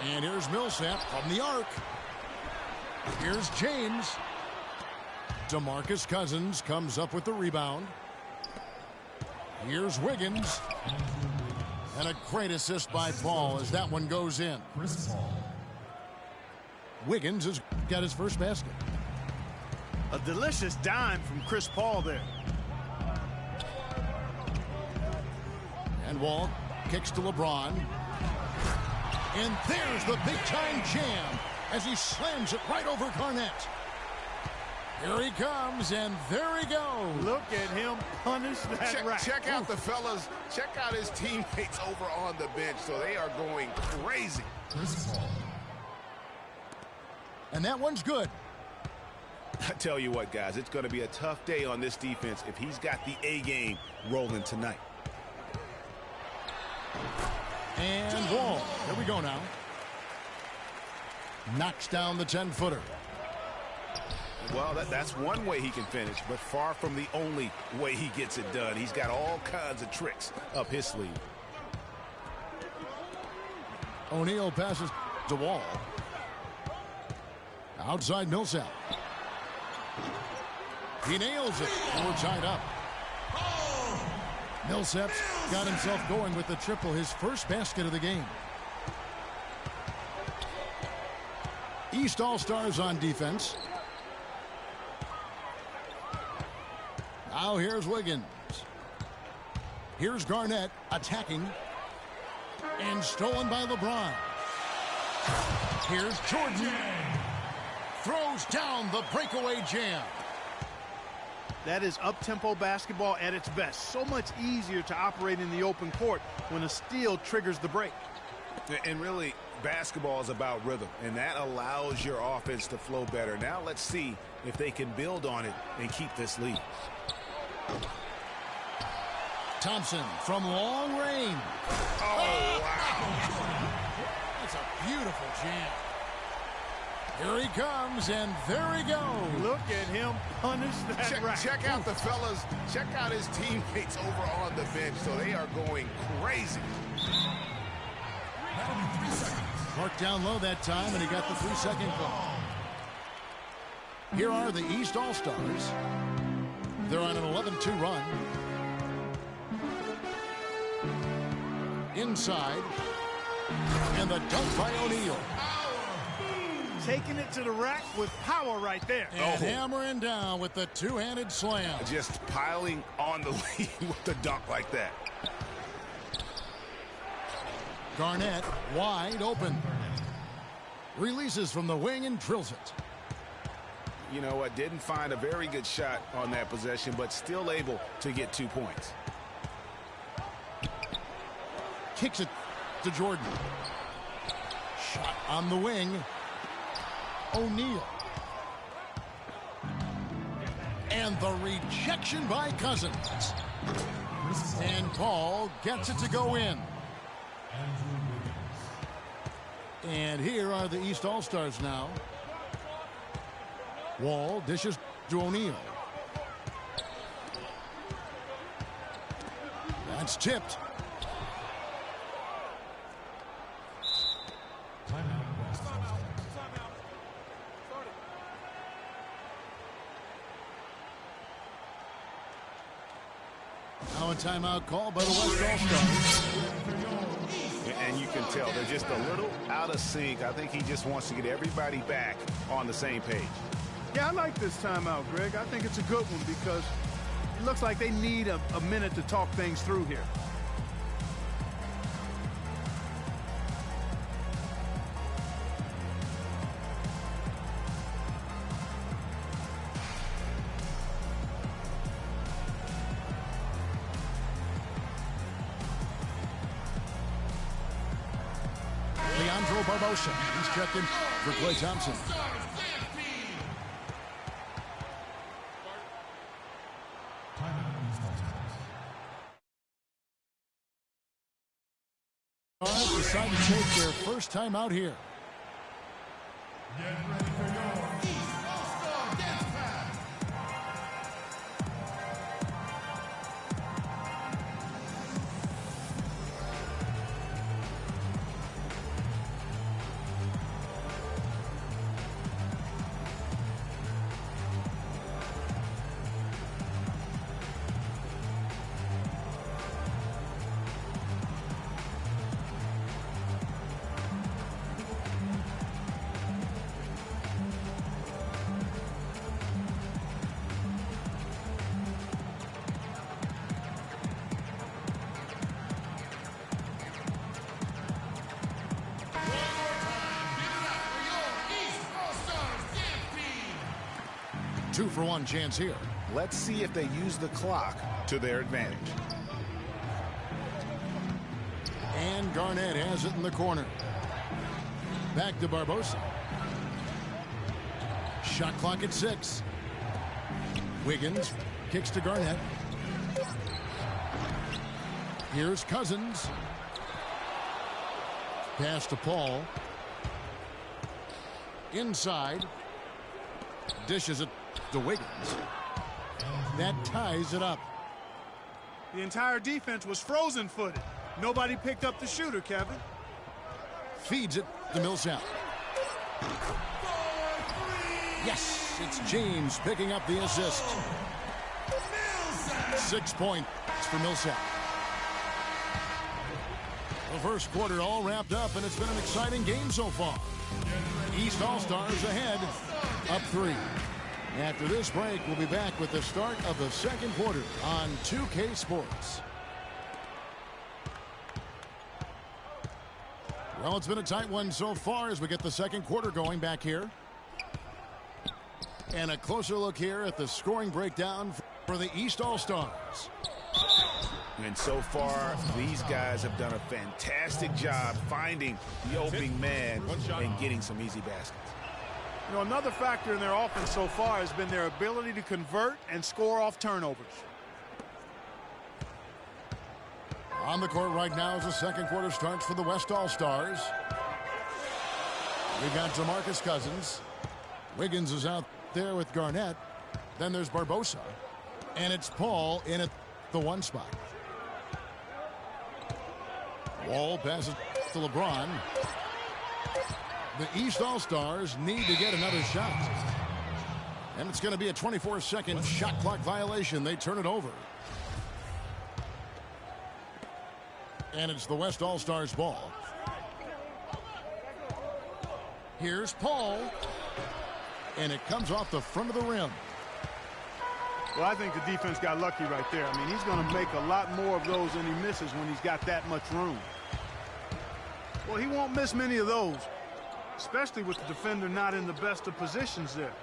And here's Millsap from the arc. Here's James. DeMarcus Cousins comes up with the rebound. Here's Wiggins. And a great assist by Paul as that one goes in. Wiggins has got his first basket. A delicious dime from Chris Paul there. And Wall kicks to LeBron. And there's the big-time jam as he slams it right over Garnett. Here he comes, and there he goes. Look at him punish that rack. Check out the fellas. Check out his teammates over on the bench. So they are going crazy. And that one's good. I tell you what, guys, it's going to be a tough day on this defense if he's got the A game rolling tonight. And Wall. Here we go now. Knocks down the 10-footer. Well, that's one way he can finish, but far from the only way he gets it done. He's got all kinds of tricks up his sleeve. O'Neal passes to Wall. Outside Millsap. He nails it. And we're tied up. Millsap's got himself going with the triple, his first basket of the game. East All-Stars on defense. Now here's Wiggins. Here's Garnett attacking. And stolen by LeBron. Here's Jordan. Throws down the breakaway jam. That is up-tempo basketball at its best. So much easier to operate in the open court when a steal triggers the break. And really, basketball is about rhythm, and that allows your offense to flow better. Now let's see if they can build on it and keep this lead. Thompson from long range. Oh, wow. That's a beautiful jam. Here he comes, and there he goes. Look at him punish that rack. Check out the fellas. Check out his teammates over on the bench. So they are going crazy. Marked down low that time, and he got the 3-second call. Here are the East All-Stars. They're on an 11-2 run. Inside. And the dunk by O'Neal. Taking it to the rack with power right there. And hammering down with the two-handed slam. Just piling on the lead with the dunk like that. Garnett wide open. Releases from the wing and drills it. You know what? Didn't find a very good shot on that possession, but still able to get 2 points. Kicks it to Jordan. Shot on the wing. O'Neal. And the rejection by Cousins. And Paul gets it to go in. And here are the East All-Stars now. Wall dishes to O'Neal. That's tipped. Now a timeout call by the West All-Stars. And you can tell they're just a little out of sync. I think he just wants to get everybody back on the same page. Yeah, I like this timeout, Greg. I think it's a good one because it looks like they need a minute to talk things through here. Barbosa. He's checked in for Klay Thompson. Decide to take their first time out here. Get ready for your East All-Star Dance Pass. 2-for-1 chance here. Let's see if they use the clock to their advantage. And Garnett has it in the corner. Back to Barbosa. Shot clock at 6. Wiggins kicks to Garnett. Here's Cousins. Pass to Paul. Inside. Dishes it to Wiggins. That ties it up. The entire defense was frozen-footed. Nobody picked up the shooter, Kevin. Feeds it to Millsap. Yes, it's James picking up the assist. 6 points for Millsap. The first quarter all wrapped up, and it's been an exciting game so far. East All-Stars ahead, up 3. After this break, we'll be back with the start of the second quarter on 2K Sports. Well, it's been a tight one so far as we get the second quarter going back here. And a closer look here at the scoring breakdown for the East All-Stars. And so far, these guys have done a fantastic job finding the opening man and getting some easy baskets. You know, another factor in their offense so far has been their ability to convert and score off turnovers. On the court right now as the second quarter starts for the West All-Stars. We've got DeMarcus Cousins. Wiggins is out there with Garnett. Then there's Barbosa. And it's Paul in at the 1 spot. Wall passes to LeBron. The East All-Stars need to get another shot. And it's going to be a 24-second shot clock violation. They turn it over. And it's the West All-Stars ball. Here's Paul. And it comes off the front of the rim. Well, I think the defense got lucky right there. I mean, he's going to make a lot more of those than he misses when he's got that much room. Well, he won't miss many of those, especially with the defender not in the best of positions there.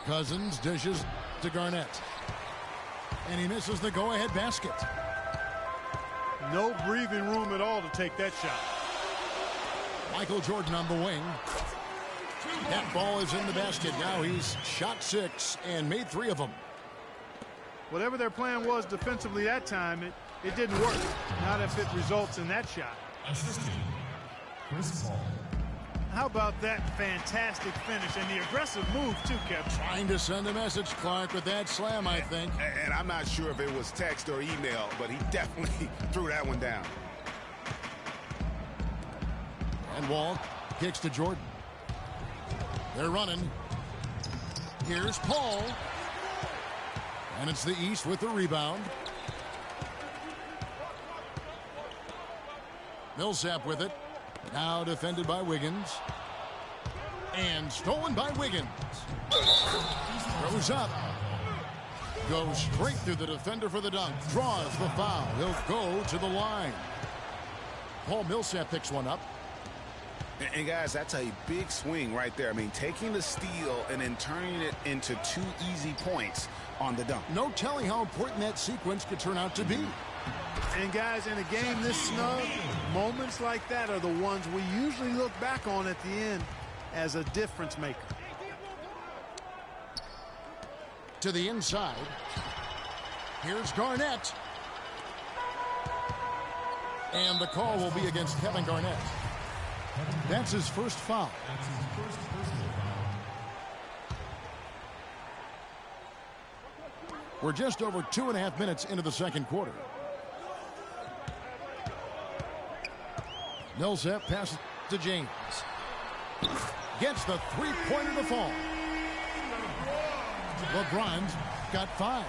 Cousins dishes to Garnett. And he misses the go-ahead basket. No breathing room at all to take that shot. Michael Jordan on the wing. That ball is in the basket. Now he's shot 6 and made 3 of them. Whatever their plan was defensively that time, it didn't work. Not if it results in that shot. Assistant, Chris Paul. How about that fantastic finish and the aggressive move, too, Kevin? Trying to send a message, Clark, with that slam, I think. And I'm not sure if it was text or email, but he definitely threw that one down. And Wall kicks to Jordan. They're running. Here's Paul. And it's the East with the rebound. Millsap with it. Now defended by Wiggins. And stolen by Wiggins. Throws up. Goes straight through the defender for the dunk. Draws the foul. He'll go to the line. Paul Millsap picks one up. And guys, that's a big swing right there. I mean, taking the steal and then turning it into 2 easy points on the dunk. No telling how important that sequence could turn out to be. And guys, in a game this snug, moments like that are the ones we usually look back on at the end as a difference maker. To the inside. Here's Garnett. And the call will be against Kevin Garnett. That's his first foul. That's his first personal foul. We're just over 2.5 minutes into the second quarter. Millsap passes to James. Gets the three-pointer to fall. LeBron's got 5.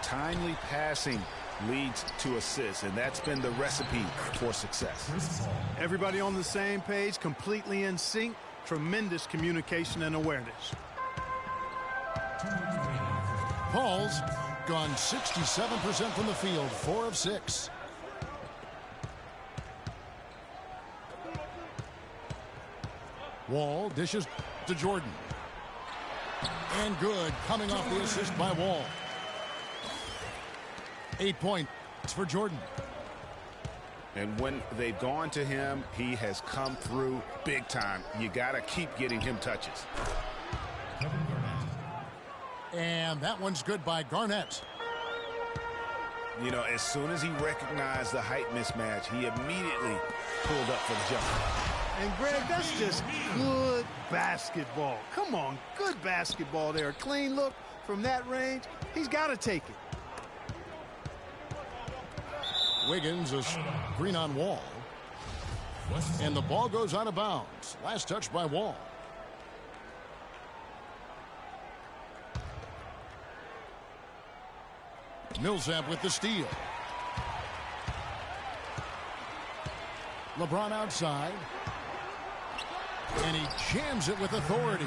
Timely passing leads to assists, and that's been the recipe for success. Chris Paul. Everybody on the same page, completely in sync, tremendous communication and awareness. 2 minutes remaining. Paul's gone 67% from the field, 4 of 6. Wall dishes to Jordan. And good, coming off the assist by Wall. 8 points for Jordan. And when they've gone to him, he has come through big time. You got to keep getting him touches. And that one's good by Garnett. You know, as soon as he recognized the height mismatch, he immediately pulled up for the jump. And, Greg, that's just good basketball. Come on, good basketball there. A clean look from that range. He's got to take it. Wiggins, a screen on Wall. And the ball goes out of bounds. Last touch by Wall. Millsap with the steal. LeBron outside. And he jams it with authority.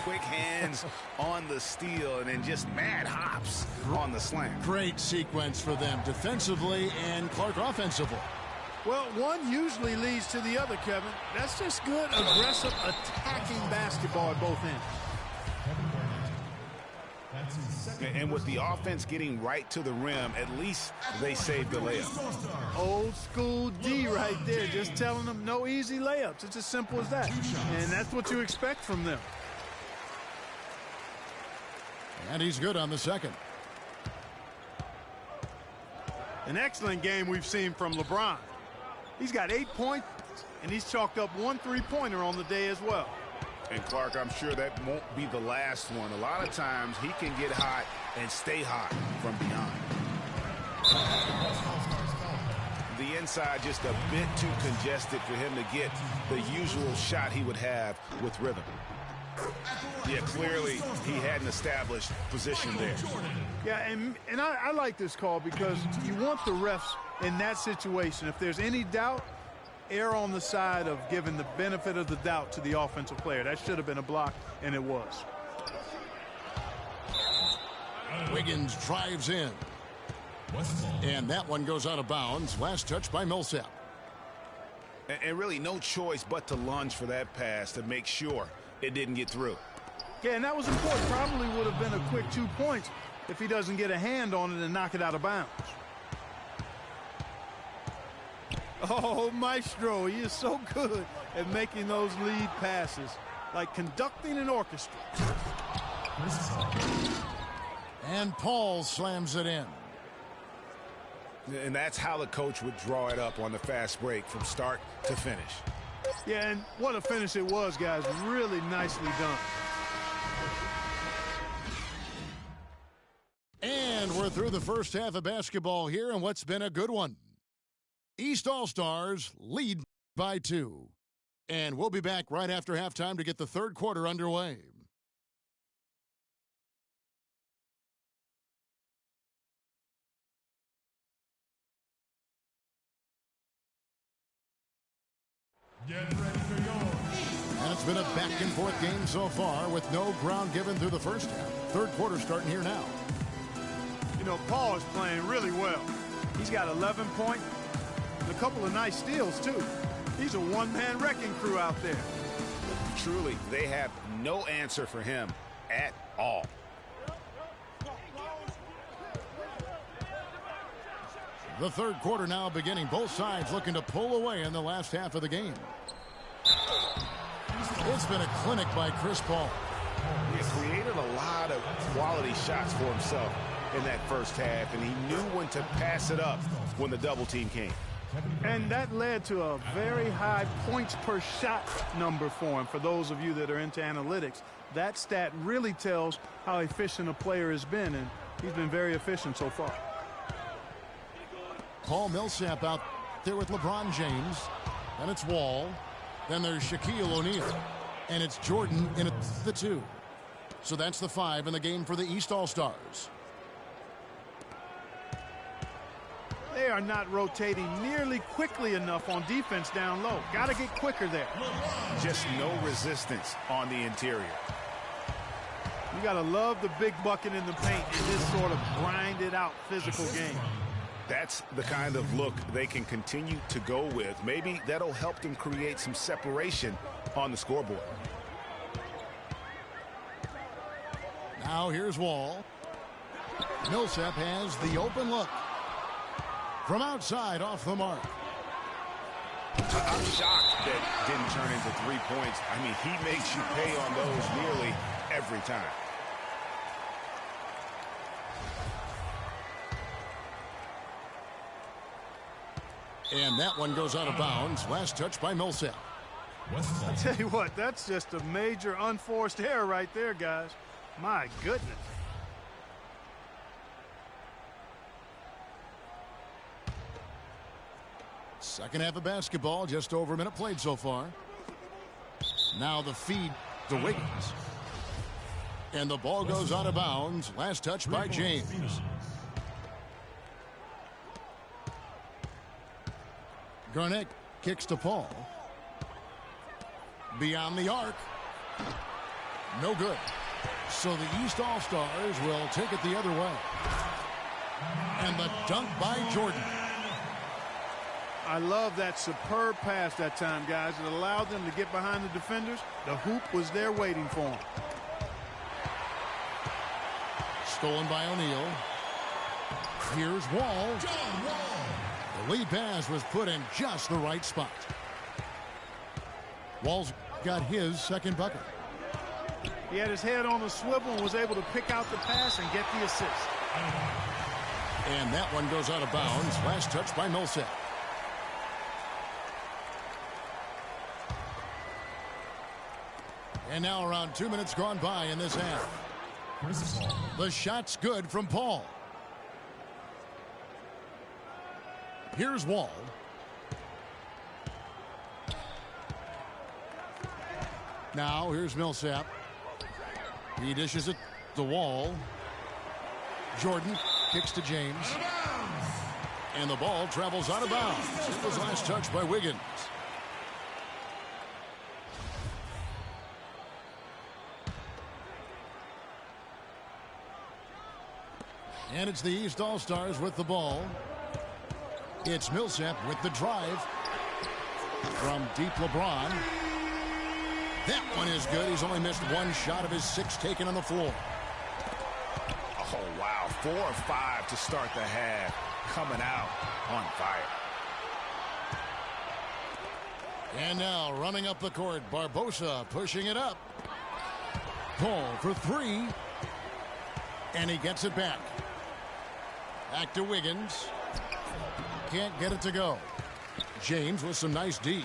Quick hands on the steal and then just mad hops on the slam. Great sequence for them defensively and Clark offensively. Well, one usually leads to the other, Kevin. That's just good, aggressive, attacking basketball at both ends. And with the offense getting right to the rim, at least they saved the layup. Old school D right there, just telling them no easy layups. It's as simple as that. And that's what you expect from them. And he's good on the second. An excellent game we've seen from LeBron. He's got 8 points, and he's chalked up 1 3-pointer on the day as well. And, Clark, I'm sure that won't be the last one. A lot of times he can get hot and stay hot from beyond. The inside just a bit too congested for him to get the usual shot he would have with rhythm. Yeah, clearly he hadn't established position there. Yeah, and I like this call because you want the refs in that situation. If there's any doubt, err on the side of giving the benefit of the doubt to the offensive player. That should have been a block, and it was. Wiggins drives in. And that one goes out of bounds. Last touch by Millsap. And really no choice but to lunge for that pass to make sure it didn't get through. Yeah, and that was important. Probably would have been a quick 2 points if he doesn't get a hand on it and knock it out of bounds. Oh, Maestro, he is so good at making those lead passes, like conducting an orchestra. And Paul slams it in. And that's how the coach would draw it up on the fast break from start to finish. Yeah, and what a finish it was, guys. Really nicely done. And we're through the first half of basketball here, and what's been a good one. East All-Stars lead by 2. And we'll be back right after halftime to get the third quarter underway. Get ready for your And it's been a back-and-forth game so far with no ground given through the first half. Third quarter starting here now. You know, Paul is playing really well. He's got 11 points and a couple of nice steals, too. He's a one-man wrecking crew out there. Truly, they have no answer for him at all. The third quarter now beginning. Both sides looking to pull away in the last half of the game. It's been a clinic by Chris Paul. He created a lot of quality shots for himself in that first half, and he knew when to pass it up when the double team came. And that led to a very high points per shot number for him. For those of you that are into analytics, that stat really tells how efficient a player has been, and he's been very efficient so far. Paul Millsap out there with LeBron James. Then it's Wall. Then there's Shaquille O'Neal. And it's Jordan in the 2. So that's the 5 in the game for the East All-Stars. They are not rotating nearly quickly enough on defense down low. Got to get quicker there. Just no resistance on the interior. You got to love the big bucket in the paint in this sort of grinded out physical game. That's the kind of look they can continue to go with. Maybe that'll help them create some separation on the scoreboard. Now here's Wall. Millsap has the open look. From outside, off the mark. I'm shocked that didn't turn into 3 points. I mean, he makes you pay on those nearly every time. And that one goes out of bounds. Last touch by Millsap. I tell you what, that's just a major unforced error right there, guys. My goodness. Second half of basketball, just over a minute played so far. Now the feed to Wiggins. And the ball goes out of bounds. Last touch by James. Garnett kicks to Paul. Beyond the arc. No good. So the East All-Stars will take it the other way. And the dunk by Jordan. I love that superb pass that time, guys. It allowed them to get behind the defenders. The hoop was there waiting for them. Stolen by O'Neal. Here's Wall. The lead pass was put in just the right spot. Wall's got his second bucket. He had his head on the swivel and was able to pick out the pass and get the assist. And that one goes out of bounds. Last touch by Millsap. And now around 2 minutes gone by in this half. The shot's good from Paul. Here's Wall. Now here's Millsap. He dishes it to Wall. Jordan kicks to James. And the ball travels out of bounds. It was last touch by Wiggins. And it's the East All-Stars with the ball. It's Millsap with the drive. From deep LeBron. That one is good. He's only missed one shot of his 6 taken on the floor. Oh, wow. 4 or 5 to start the half. Coming out on fire. And now running up the court, Barbosa pushing it up. Paul for 3. And he gets it back. Back to Wiggins. Can't get it to go. James with some nice D.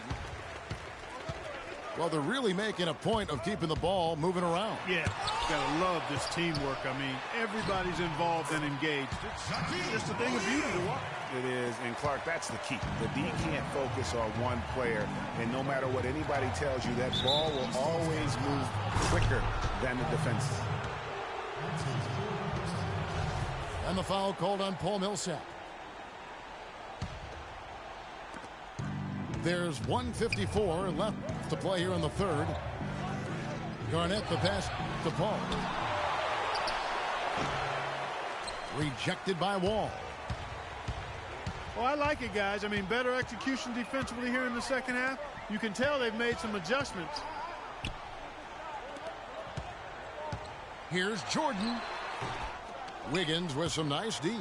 Well, they're really making a point of keeping the ball moving around. Yeah, gotta love this teamwork. I mean, everybody's involved and engaged. It's just a thing of beauty to watch. It is, and Clark, that's the key. The D can't focus on one player, and no matter what anybody tells you, that ball will always move quicker than the defense. And the foul called on Paul Millsap. There's 1:54 left to play here in the third. Garnett the pass to Paul. Rejected by Wall. Well, I like it, guys. I mean, better execution defensively here in the second half. You can tell they've made some adjustments. Here's Jordan. Wiggins with some nice D.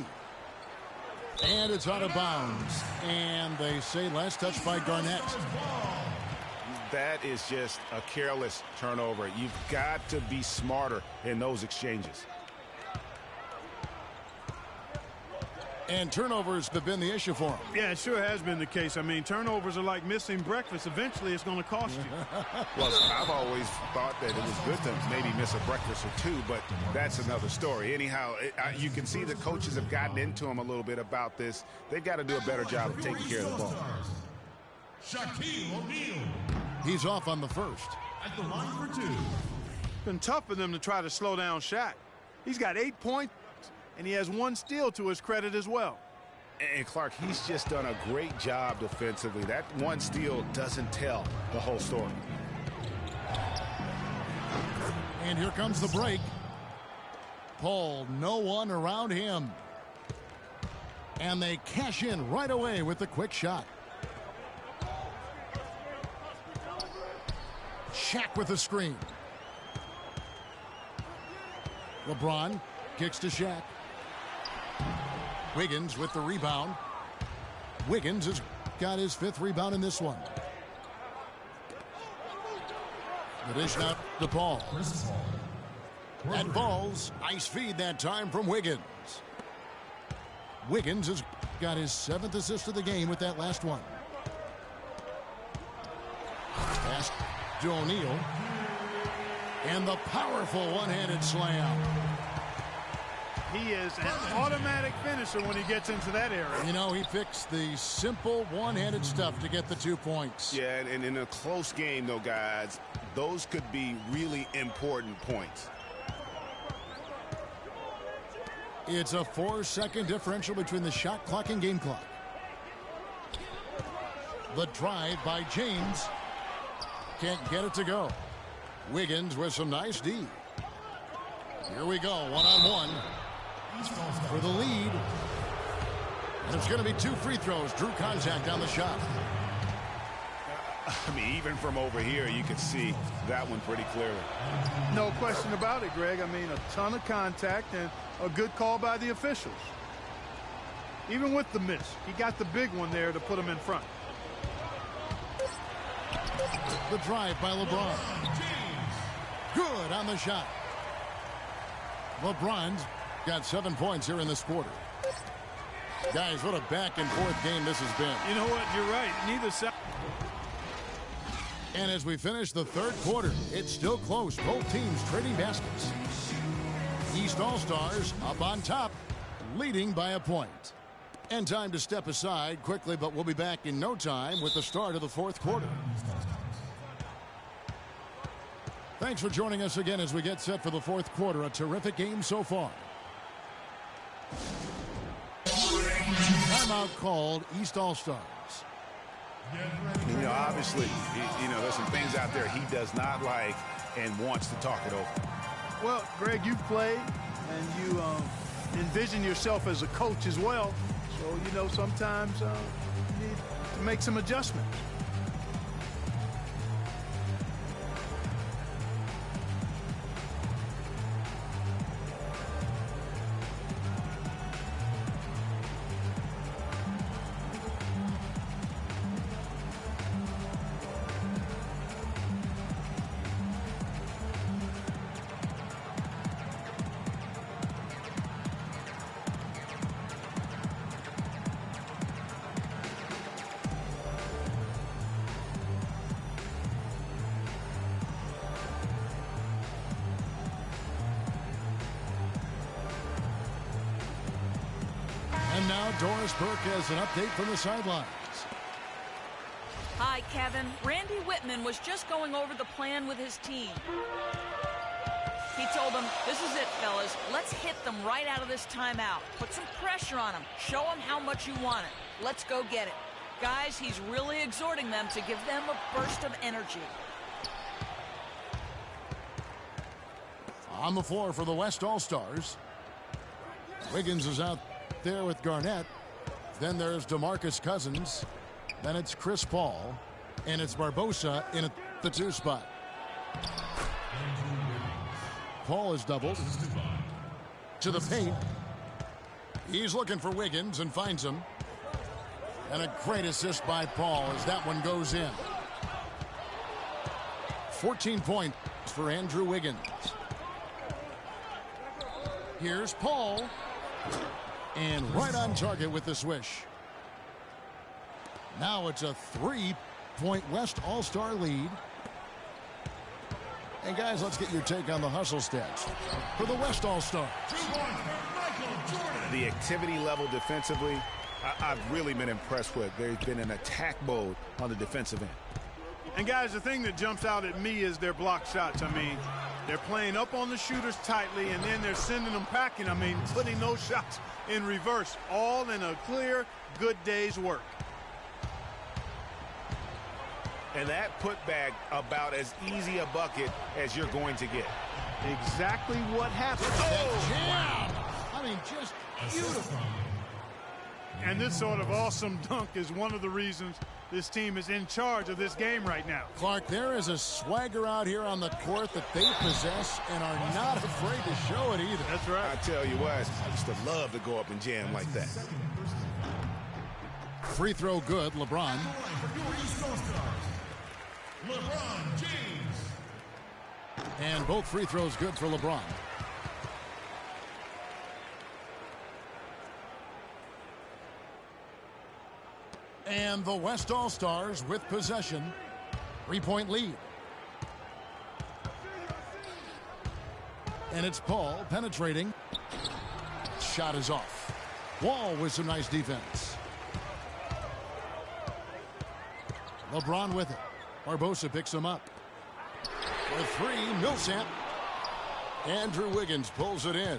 And it's out of bounds. And they say last touch by Garnett. That is just a careless turnover. You've got to be smarter in those exchanges. And turnovers have been the issue for him. Yeah, it sure has been the case. I mean, turnovers are like missing breakfast. Eventually, it's going to cost you. Well, I've always thought that it was good to maybe miss a breakfast or two, but that's another story. Anyhow, you can see the coaches have gotten into him a little bit about this. They've got to do a better job of taking care of the ball. Shaquille O'Neal. He's off on the first. At the line for 2. Been tough for them to try to slow down Shaq. He's got 8 points, and he has 1 steal to his credit as well. And Clark, he's just done a great job defensively. That 1 steal doesn't tell the whole story. And here comes the break. Paul, no one around him. And they cash in right away with the quick shot. Shaq with the screen. LeBron kicks to Shaq. Wiggins with the rebound. Wiggins has got his 5th rebound in this one. The dish now to Paul. And Ball's nice feed that time from Wiggins. Wiggins has got his 7th assist of the game with that last one. Pass to O'Neal. And the powerful one-handed slam. He is an automatic finisher when he gets into that area. You know, he fixed the simple one-handed stuff to get the 2 points. Yeah, and in a close game, though, guys, those could be really important points. It's a 4-second differential between the shot clock and game clock. The drive by James. Can't get it to go. Wiggins with some nice D. Here we go, one-on-one for the lead. And it's going to be 2 free throws. Drew contact on the shot. I mean, even from over here, you could see that one pretty clearly. No question about it, Greg. I mean, a ton of contact and a good call by the officials. Even with the miss, he got the big one there to put him in front. The drive by LeBron. Good on the shot. LeBron's got 7 points here in this quarter. Guys, what a back-and-forth game this has been. You know what? You're right. Neither side. And as we finish the 3rd quarter, it's still close. Both teams trading baskets. East All-Stars up on top, leading by a point. And time to step aside quickly, but we'll be back in no time with the start of the 4th quarter. Thanks for joining us again as we get set for the 4th quarter. A terrific game so far. Timeout called, East All-Stars. You know, obviously, you know, there's some things out there he does not like and wants to talk it over. Well, Greg, you've played and you envision yourself as a coach as well. So, you know, sometimes you need to make some adjustments. And now Doris Burke has an update from the sidelines. Hi, Kevin. Randy Whitman was just going over the plan with his team. He told them, this is it, fellas. Let's hit them right out of this timeout. Put some pressure on them. Show them how much you want it. Let's go get it. Guys, he's really exhorting them to give them a burst of energy. On the floor for the West All-Stars. Wiggins is out there with Garnett. Then there's DeMarcus Cousins. Then it's Chris Paul. And it's Barbosa in the 2 spot. Paul is doubled. To the paint. He's looking for Wiggins and finds him. And a great assist by Paul as that one goes in. 14 points for Andrew Wiggins. Here's Paul. And right on target with the swish. Now it's a 3-point West All-Star lead. And guys, let's get your take on the hustle stats for the West All-Stars. The activity level defensively, I've really been impressed with. There's been an attack mode on the defensive end. And guys, the thing that jumps out at me is their block shots. I mean, they're playing up on the shooters tightly, and then they're sending them packing. I mean, putting those shots in reverse, all in a clear, good day's work. And that putback about as easy a bucket as you're going to get. Exactly what happened. Jam! I mean, just beautiful. And this sort of awesome dunk is one of the reasons This team is in charge of this game right now. Clark, there is a swagger out here on the court that they possess and are not afraid to show it either. That's right. I tell you what, I used to love to go up and jam like that. Free throw good, LeBron. LeBron James. And both free throws good for LeBron. And the West All-Stars with possession. 3-point lead. And it's Paul penetrating. Shot is off. Wall with some nice defense. LeBron with it. Barbosa picks him up. For three, Millsap. Andrew Wiggins pulls it in.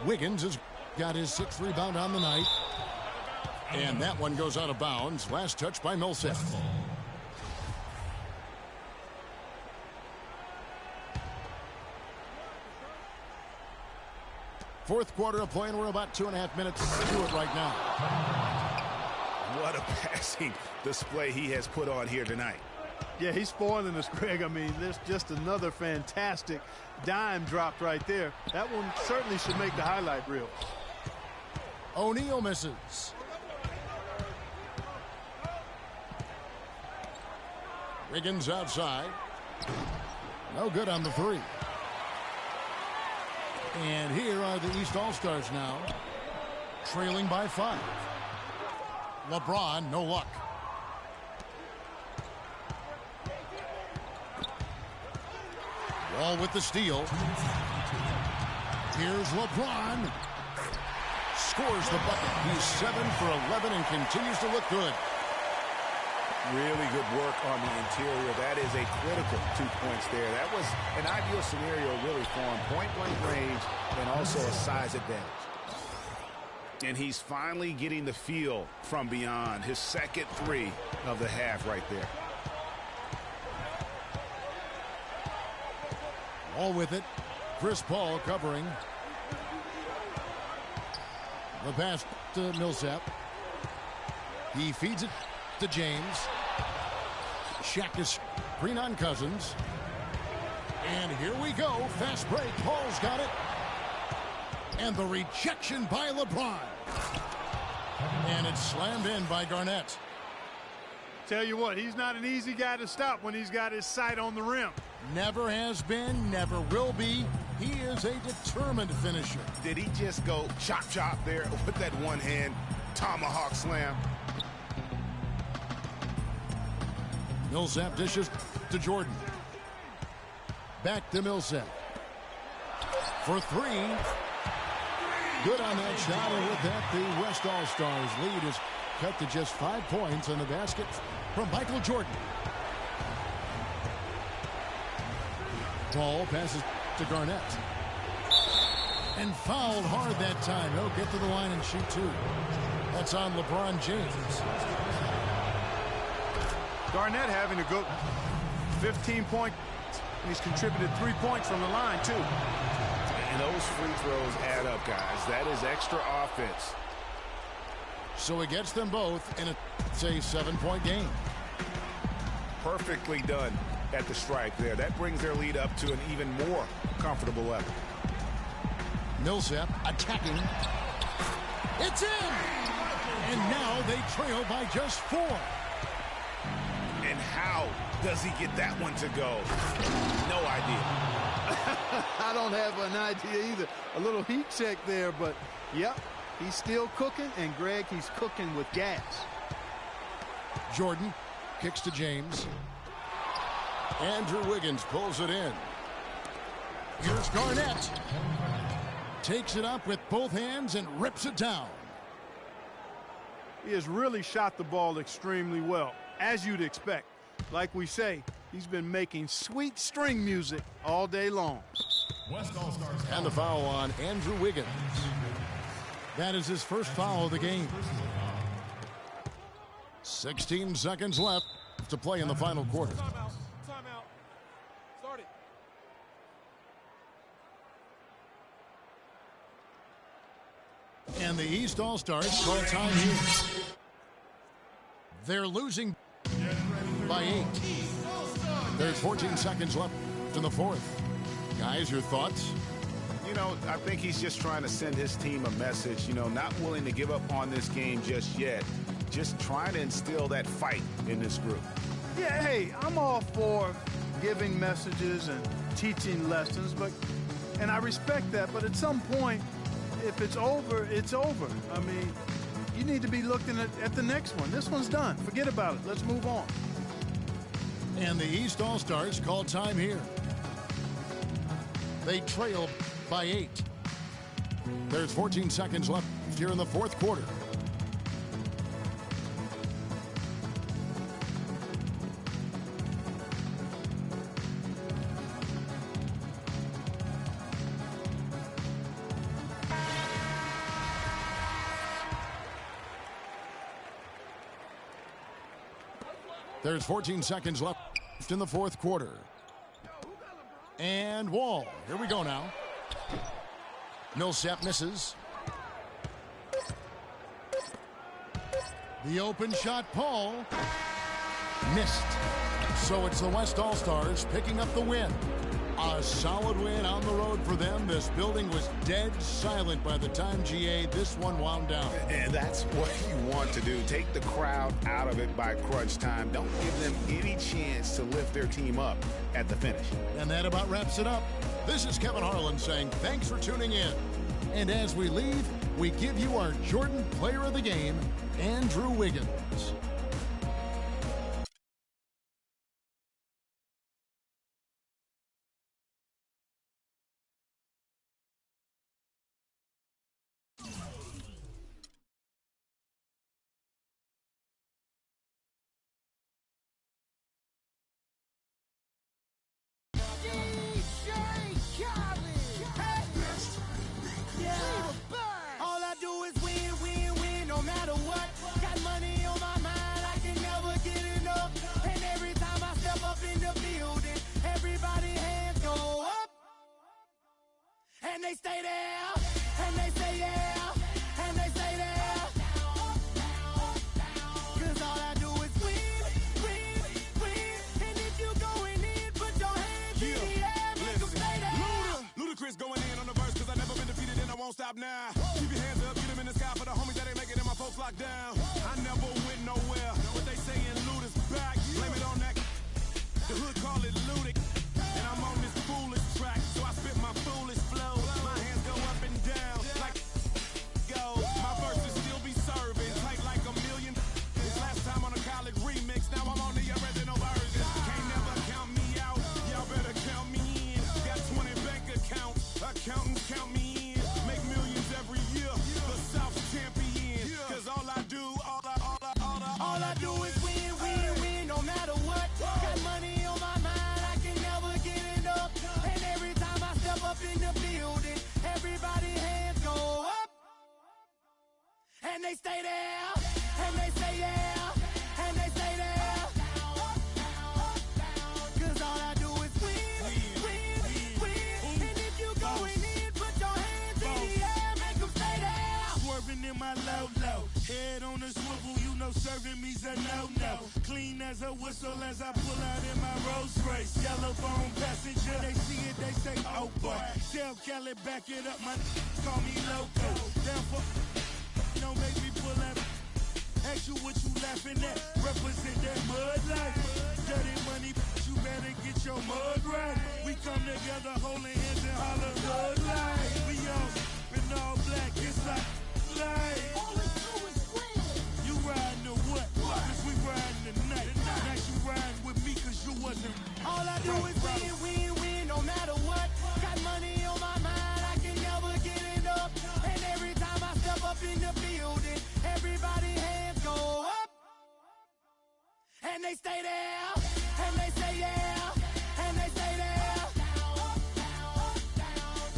Wiggins has got his 6th rebound on the night. And that one goes out of bounds. Last touch by Millsap. Fourth quarter of play, and we're about 2.5 minutes to it right now. What a passing display he has put on here tonight. Yeah, he's spoiling us, Greg. I mean, there's just another fantastic dime dropped right there. That one certainly should make the highlight reel. O'Neal misses. Wiggins outside. No good on the three. And here are the East All-Stars now, trailing by 5. LeBron, no luck. Wall with the steal. Here's LeBron. Scores the bucket. He's 7 for 11 and continues to look good. Really good work on the interior. That is a critical 2 points there. That was an ideal scenario really for him. Point-blank range and also a size advantage. And he's finally getting the feel from beyond. His second 3 of the half right there. All with it. Chris Paul covering. The pass to Millsap. He feeds it to James. Shaq is screen on Cousins. And here we go. Fast break. Paul's got it. And the rejection by LeBron. And it's slammed in by Garnett. Tell you what, he's not an easy guy to stop when he's got his sight on the rim. Never has been, never will be. He is a determined finisher. Did he just go chop chop there with that one hand tomahawk slam? Millsap dishes to Jordan. Back to Millsap. For 3. Good on that shot, and with that, the West All-Stars lead is cut to just 5 points on the basket from Michael Jordan. Ball passes to Garnett. And fouled hard that time. He'll get to the line and shoot 2. That's on LeBron James. Garnett having a good 15-point. He's contributed 3 points from the line, too. And those free throws add up, guys. That is extra offense. So he gets them both in a, say, 7-point game. Perfectly done at the strike there. That brings their lead up to an even more comfortable level. Millsap attacking. It's in! And now they trail by just 4. And how does he get that one to go? No idea. I don't have an idea either. A little heat check there, but yep, he's still cooking, and Greg, he's cooking with gas. Jordan kicks to James. Andrew Wiggins pulls it in. Here's Garnett. Takes it up with both hands and rips it down. He has really shot the ball extremely well, as you'd expect. Like we say, he's been making sweet string music all day long. West All-Stars. And the foul on Andrew Wiggins. That is his first foul of the game. 16 seconds left to play in the final quarter. Timeout. Start it. And the East All-Stars call time here. They're losing by 8. There's 14 seconds left in the fourth. Guys, your thoughts? You know, I think he's just trying to send his team a message, you know, not willing to give up on this game just yet. Just trying to instill that fight in this group. Yeah, hey, I'm all for giving messages and teaching lessons, and I respect that, but at some point, if it's over, it's over. I mean, you need to be looking at the next one. This one's done. Forget about it. Let's move on. And the East All-Stars call time here. They trail by 8. There's 14 seconds left here in the fourth quarter. There's 14 seconds left in the fourth quarter. And Wall. Here we go now. Millsap misses. The open shot, Paul. Missed. So it's the West All-Stars picking up the win. A solid win on the road for them. This building was dead silent by the time, GA, this one wound down. And that's what you want to do. Take the crowd out of it by crunch time. Don't give them any chance to lift their team up at the finish. And that about wraps it up. This is Kevin Harlan saying thanks for tuning in. And as we leave, we give you our Jordan Player of the Game, Andrew Wiggins. And they stay there, and they say yeah, and they say there. Cause all I do is win, win, win. And if you going in, put your hands in the air, make them stay there. Ludacris going in on the verse, cause I never been defeated and I won't stop now. Keep your hands up, get them in the sky for the homies that ain't making it, my folks locked down. I never went nowhere, what they saying, Luda's back. Blame it on that, the hood call it Ludic. And I'm on this foolish track, so I spit my foolish flow. My hands go up and down, like go. My verses still be serving, tight like a million. This last time on a college remix, now I'm on the original version. Can't never count me out, y'all better count me in. Got 20 bank accounts, accountants count me in. Make millions every year, the South champion. Cause all I do is win, win, win, no matter what. Got money on my mind, I can never get it up. And every time I step up in the building, everybody hands go up. And they stay there, and they say yeah, and they stay there. Cause all I do is win, win, win. And if you going in, put your hands in the air, make them stay there. Swerving in my low, head on the swivel, you know serving me's a no-no. Clean as a whistle as I pull out in my Rolls Royce. Yellow bone passenger, they see it, they say, oh boy. Tell Kelly, back it up, my call me loco. Down for, don't make me pull that. Ask you what you laughing at, represent that mud life. Dirty money, you better get your mud right. We come together holding hands and holler mud life. We all in all black, it's like life. You riding or what? Cause we riding tonight. Now you riding with me cause you wasn't. All I do is win, win, win, no matter what. Got money on my mind, I can never get it up. And every time I step up in the building, everybody hands go up. And they stay there, and they say yeah, and they stay there.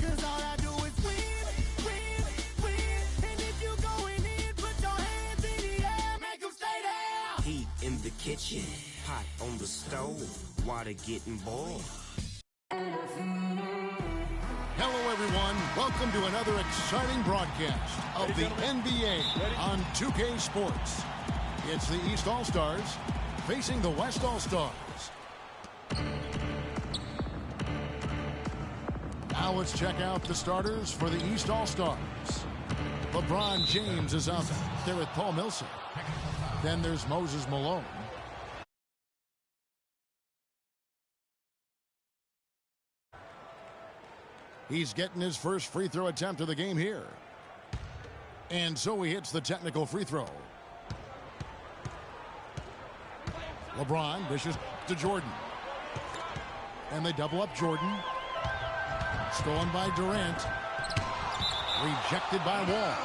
Cause all I do is win, win, win. And if you going in, put your hands in the air, make them stay there. Heat in the kitchen, pot on the stove, water getting boiled. Hello, everyone. Welcome to another exciting broadcast of the NBA on 2K Sports. It's the East All-Stars facing the West All-Stars. Now let's check out the starters for the East All-Stars. LeBron James is out there with Paul Millsap. Then there's Moses Malone. He's getting his first free throw attempt of the game here. And so he hits the technical free throw. LeBron dishes to Jordan. And they double up Jordan. Stolen by Durant. Rejected by Wall.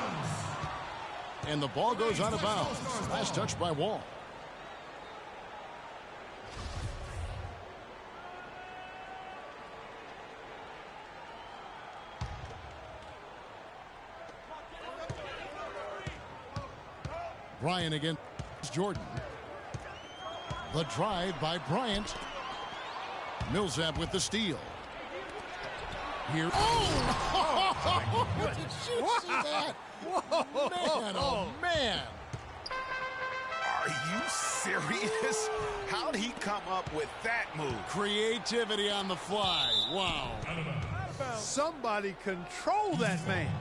And the ball goes out of bounds. Last touch by Wall. Bryant against Jordan. The drive by Bryant. Millsap with the steal. Here. Oh! Did you see that? Whoa! Man, oh man! Are you serious? How'd he come up with that move? Creativity on the fly. Wow. Somebody control that man.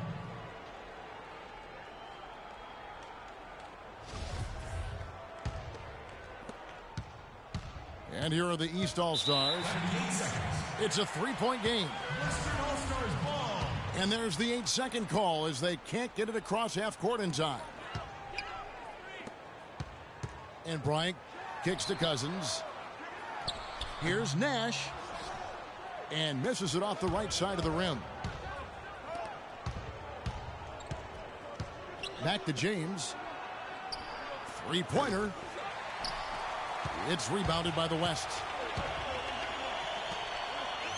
And here are the East All-Stars. It's a three-point game. And there's the 8-second call as they can't get it across half court in time. And Bryant kicks to Cousins. Here's Nash. And misses it off the right side of the rim. Back to James. Three-pointer. It's rebounded by the West.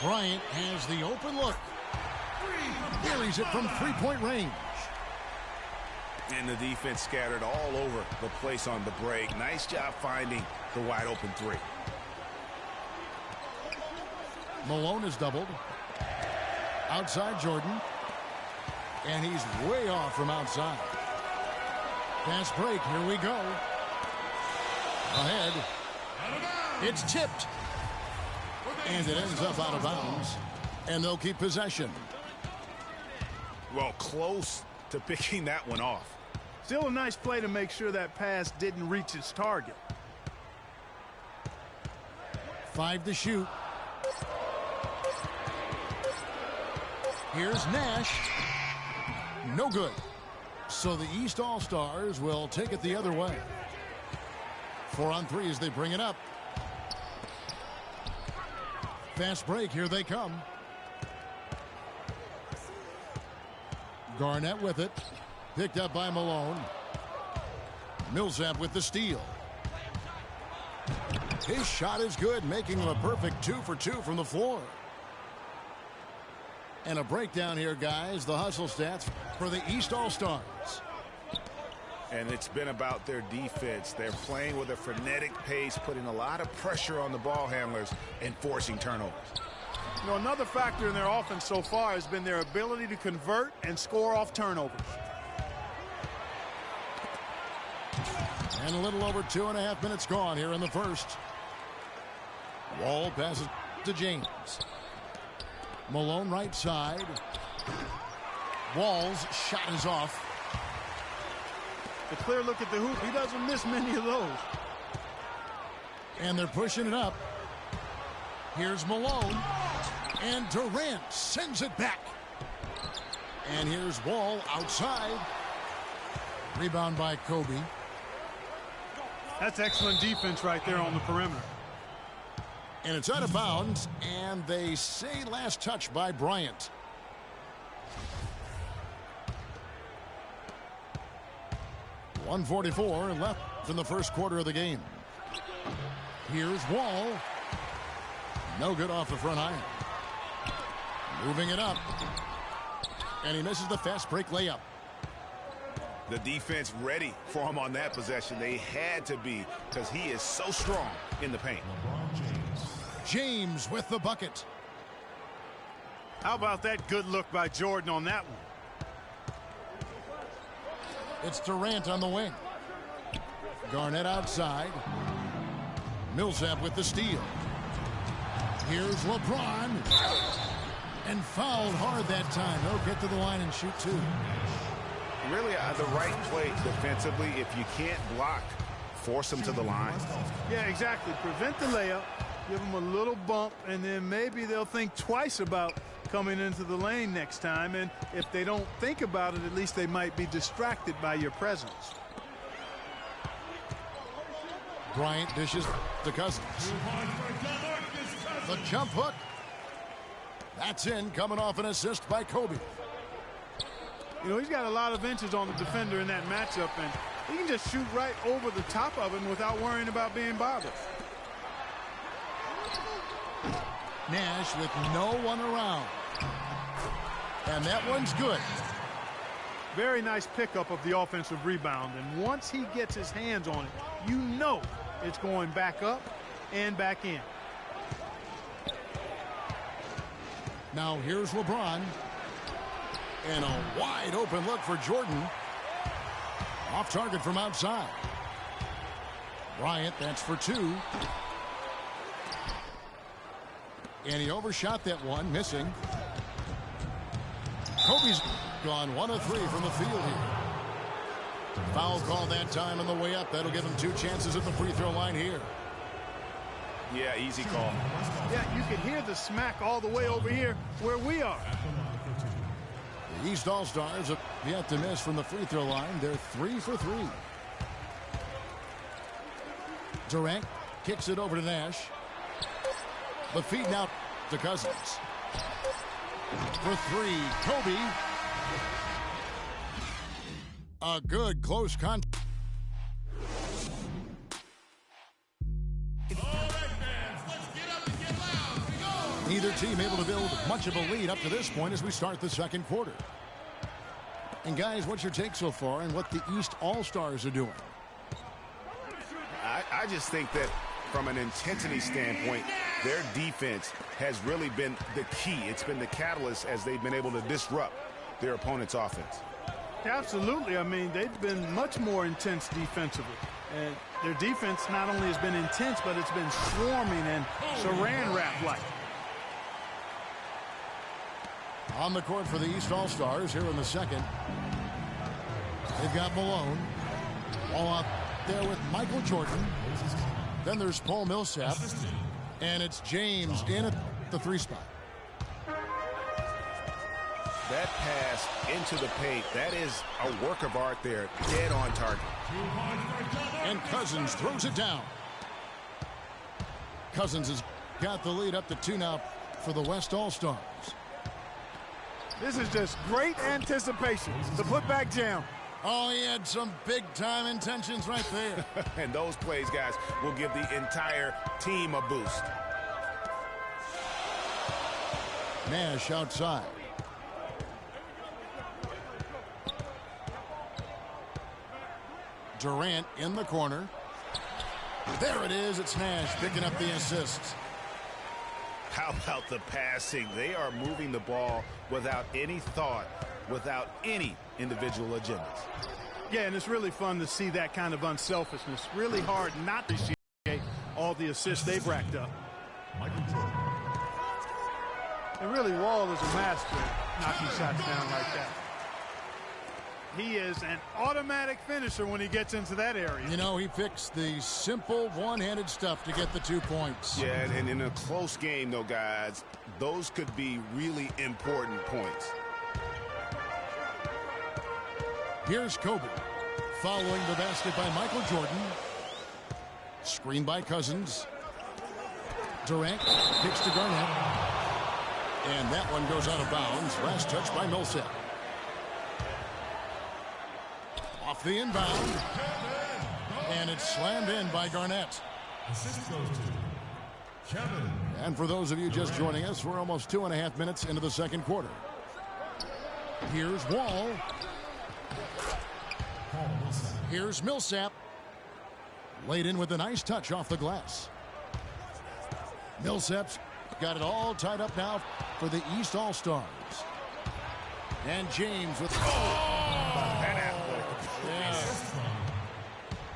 Bryant has the open look. Carries it from three-point range. And the defense scattered all over the place on the break. Nice job finding the wide open three. Malone is doubled. Outside Jordan. And he's way off from outside. Fast break. Here we go. Ahead. It's tipped. And it ends up out of bounds. And they'll keep possession. Well, close to picking that one off. Still a nice play to make sure that pass didn't reach its target. 5 to shoot. Here's Nash. No good. So the East All-Stars will take it the other way. 4 on 3 as they bring it up. Fast break. Here they come. Garnett with it. Picked up by Malone. Millsap with the steal. His shot is good, making him a perfect 2 for 2 from the floor. And a breakdown here, guys. The hustle stats for the East All-Stars. And it's been about their defense. They're playing with a frenetic pace, putting a lot of pressure on the ball handlers and forcing turnovers. You know, another factor in their offense so far has been their ability to convert and score off turnovers. And a little over 2.5 minutes gone here in the first. Wall passes to James. Malone right side. Wall's shot is off. A clear look at the hoop. He doesn't miss many of those. And they're pushing it up. Here's Malone. And Durant sends it back. And here's Wall outside. Rebound by Kobe. That's excellent defense right there on the perimeter. And it's out of bounds. And they say last touch by Bryant. .144 left in the first quarter of the game. Here's Wall. No good off the front iron. Moving it up. And he misses the fast break layup. The defense ready for him on that possession. They had to be, because he is so strong in the paint. James with the bucket. How about that good look by Jordan on that one? It's Durant on the wing. Garnett outside. Millsap with the steal. Here's LeBron. And fouled hard that time. He'll get to the line and shoot two. Really the right play defensively. If you can't block, force them to the line. Yeah, exactly. Prevent the layup. Give them a little bump, and then maybe they'll think twice about coming into the lane next time. And if they don't think about it, at least they might be distracted by your presence. Bryant dishes to Cousins. The jump hook. That's in, coming off an assist by Kobe. You know, he's got a lot of inches on the defender in that matchup, and he can just shoot right over the top of him without worrying about being bothered. Nash with no one around. And that one's good. Very nice pickup of the offensive rebound, and once he gets his hands on it, you know it's going back up and back in. Now here's LeBron. And a wide open look for Jordan. Off target from outside. Bryant, that's for two. And he overshot that one, missing. Kobe's gone 1 of 3 from the field here. Foul call that time on the way up. That'll give him 2 chances at the free throw line here. Yeah, easy call. Yeah, you can hear the smack all the way over here where we are. The East All-Stars have yet to miss from the free throw line. They're 3 for 3. Durant kicks it over to Nash. The feed now to Cousins. For 3, Kobe. A good close contact. Neither team able to build much of a lead up to this point as we start the second quarter. And guys, what's your take so far on what the East All-Stars are doing? I just think that from an intensity standpoint, their defense has really been the key. It's been the catalyst as they've been able to disrupt their opponent's offense. Absolutely. I mean, they've been much more intense defensively. And their defense not only has been intense, but it's been swarming and saran wrap-like. On the court for the East All-Stars here in the second. They've got Malone. All out there with Michael Jordan. Then there's Paul Millsap. And it's James in at the 3 spot. That pass into the paint, that is a work of art there. Dead on target. And Cousins throws it down. Cousins has got the lead up to 2 now for the West All-Stars. This is just great anticipation. The putback jam. Oh, he had some big-time intentions right there. And those plays, guys, will give the entire team a boost. Nash outside. Durant in the corner. There it is. It's Nash picking up the assist. How about the passing? They are moving the ball without any thought, without any individual agendas. Yeah, and it's really fun to see that kind of unselfishness. Really hard not to appreciate all the assists they've racked up. And really, Wall is a master at knocking shots down like that. He is an automatic finisher when he gets into that area. You know, he picks the simple one-handed stuff to get the 2 points. Yeah, and in a close game, though, guys, those could be really important points. Here's Kobe. Following the basket by Michael Jordan. Screen by Cousins. Durant kicks to Garnett. And that one goes out of bounds. Last touch by Millsap. Off the inbound. And it's slammed in by Garnett. And for those of you just joining us, we're almost 2.5 minutes into the second quarter. Here's Wall. Here's Millsap. Laid in with a nice touch off the glass. Millsap's got it all tied up now for the East All-Stars. And James with...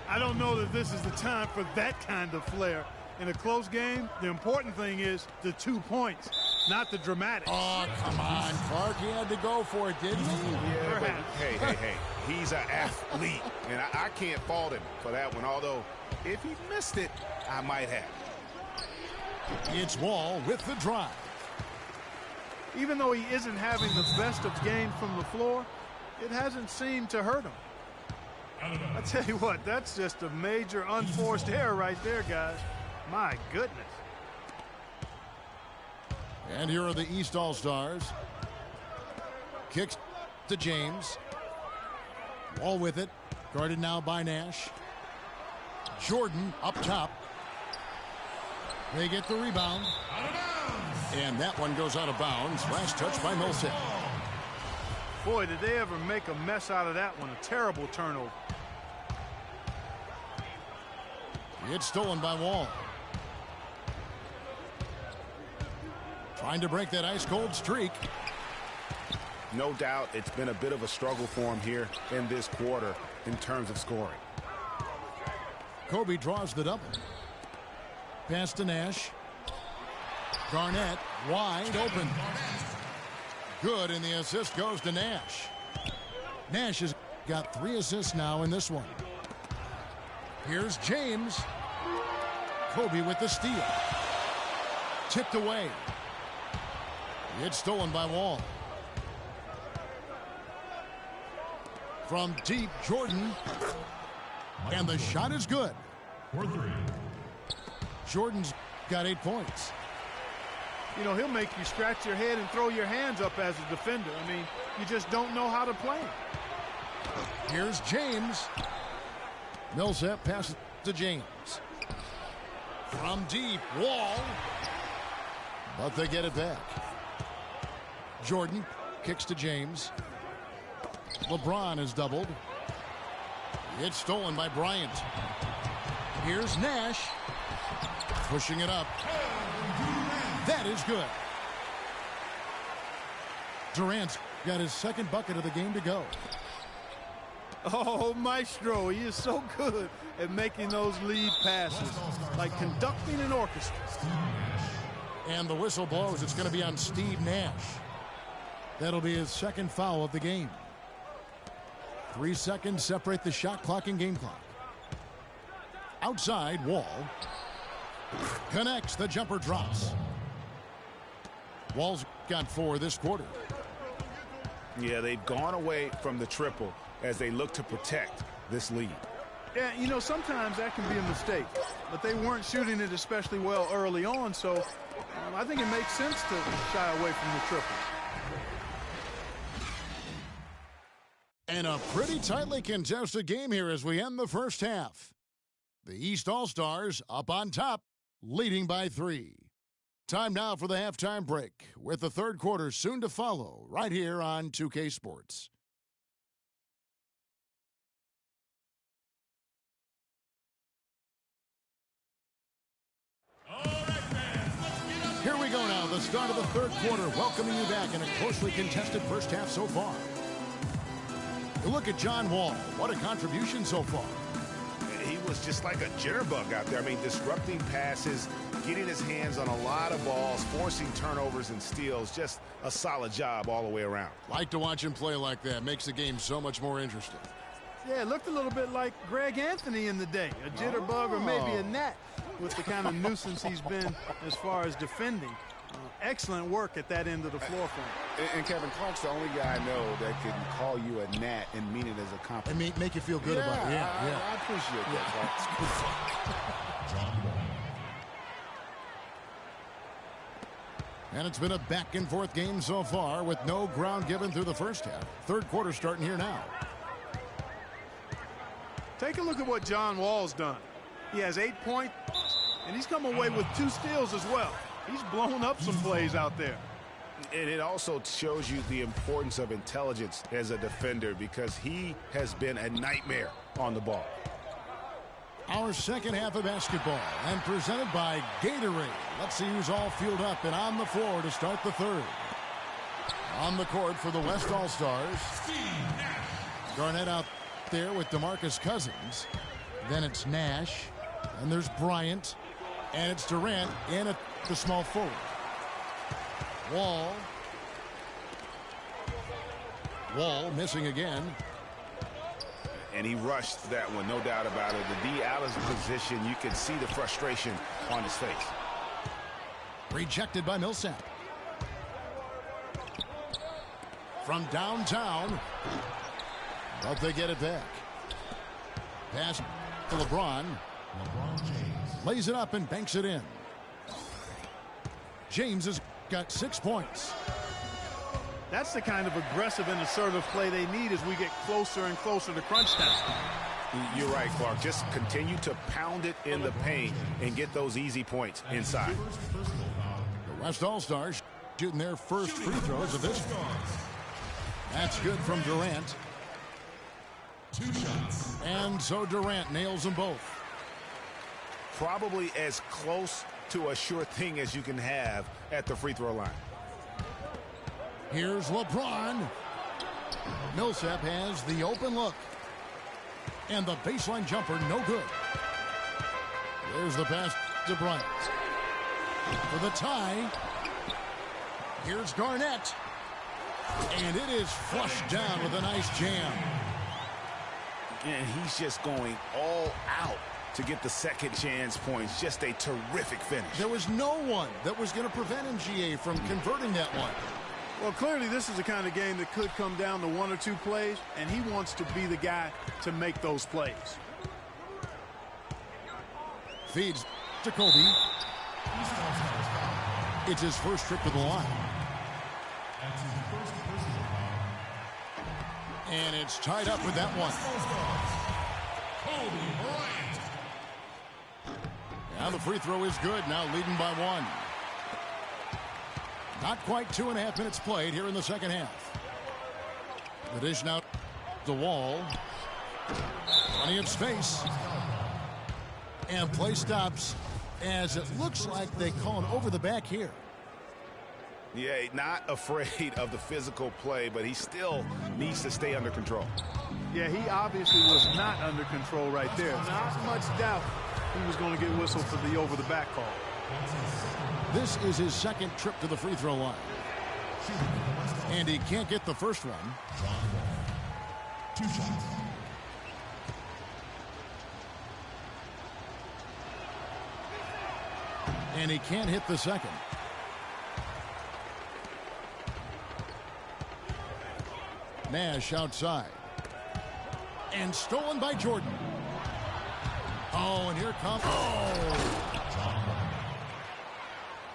I I don't know that this is the time for that kind of flair. In a close game, the important thing is the 2 points, not the dramatics. Oh, come on, Clark. He had to go for it, didn't he? Yeah, but hey. He's an athlete, and I can't fault him for that one, although if he missed it, I might have. It's Wall with the drive. Even though he isn't having the best of games from the floor, it hasn't seemed to hurt him. I tell you what, that's just a major unforced error right there, guys. My goodness. And here are the East All-Stars. Kicks to James. Wall with it. Guarded now by Nash. Jordan up top. They get the rebound. And that one goes out of bounds. Last touch by Millsap. Boy, did they ever make a mess out of that one. A terrible turnover. It's stolen by Wall. Trying to break that ice-cold streak. No doubt it's been a bit of a struggle for him here in this quarter in terms of scoring. Kobe draws the double. Pass to Nash. Garnett wide open. Good, and the assist goes to Nash. Nash has got 3 assists now in this one. Here's James. Kobe with the steal. Tipped away. It's stolen by Wall. From deep, Jordan. And the shot is good. For 3. Jordan's got 8 points. You know, he'll make you scratch your head and throw your hands up as a defender. I mean, you just don't know how to play him. Here's James. Millsap passes to James. From deep, Wall. But they get it back. Jordan kicks to James. LeBron is doubled. It's stolen by Bryant. Here's Nash. Pushing it up. That is good. Durant's got his second bucket of the game to go. Oh, Maestro, he is so good at making those lead passes, like conducting an orchestra. And the whistle blows. It's going to be on Steve Nash. That'll be his second foul of the game. 3 seconds separate the shot clock and game clock. Outside, Wall. Connects, the jumper drops. Wall's got 4 this quarter. Yeah, they've gone away from the triple as they look to protect this lead. Yeah, you know, sometimes that can be a mistake, but they weren't shooting it especially well early on, so I think it makes sense to shy away from the triple. And a pretty tightly contested game here as we end the first half. The East All-Stars up on top, leading by 3. Time now for the halftime break, with the third quarter soon to follow, right here on 2K Sports. Here we go now, the start of the third quarter, welcoming you back in a closely contested first half so far. Look at John Wall. What a contribution so far. He was just like a jitterbug out there. I mean, disrupting passes, getting his hands on a lot of balls, forcing turnovers and steals. Just a solid job all the way around. Like to watch him play like that. Makes the game so much more interesting. Yeah, it looked a little bit like Greg Anthony in the day. A jitterbug or maybe a gnat with the kind of nuisance he's been as far as defending. Excellent work at that end of the floor for him. And Kevin, Clark's the only guy I know that can call you a gnat and mean it as a compliment. And make you feel good about it. Yeah. I appreciate that, John Wall. And it's been a back-and-forth game so far with no ground given through the first half. Third quarter starting here now. Take a look at what John Wall's done. He has 8 points, and he's come away with 2 steals as well. He's blown up some plays out there. And it also shows you the importance of intelligence as a defender because he has been a nightmare on the ball. Our second half of basketball and presented by Gatorade. Let's see who's all fueled up and on the floor to start the third. On the court for the West All-Stars. Garnett out there with DeMarcus Cousins. Then it's Nash. And there's Bryant. And it's Durant in at the small forward. Wall. Wall missing again. And he rushed that one, no doubt about it. The D out of position, you can see the frustration on his face. Rejected by Millsap. From downtown. But they get it back. Pass to LeBron. LeBron James. Lays it up and banks it in. James has got 6 points. That's the kind of aggressive and assertive play they need as we get closer and closer to crunch time. You're right, Clark. Just continue to pound it in the paint and get those easy points inside. The West All-Stars shooting their first free throws of this. That's good from Durant. 2 shots. And so Durant nails them both. Probably as close to a sure thing as you can have at the free throw line. Here's LeBron. Millsap has the open look. And the baseline jumper, no good. There's the pass to Bryant. For the tie. Here's Garnett. And it is flushed down with a nice jam. And he's just going all out to get the second chance points. Just a terrific finish. There was no one that was going to prevent MGA from converting that one. Well, clearly this is the kind of game that could come down to 1 or 2 plays, and he wants to be the guy to make those plays. Feeds to Kobe. It's his first trip to the line. That's his first personal foul. And it's tied up with that one. Kobe Bryant. Now the free throw is good. Now leading by 1. Not quite 2.5 minutes played here in the second half. The dish now to Wall. Plenty of space. And play stops as it looks like they call it over the back here. Yeah, not afraid of the physical play, but he still needs to stay under control. Yeah, he obviously was not under control right there. Not much doubt he was going to get whistled for the over-the-back call. This is his second trip to the free throw line. And he can't get the first one. 2 shots. And he can't hit the second. Nash outside. And stolen by Jordan. Oh, and here comes... Oh!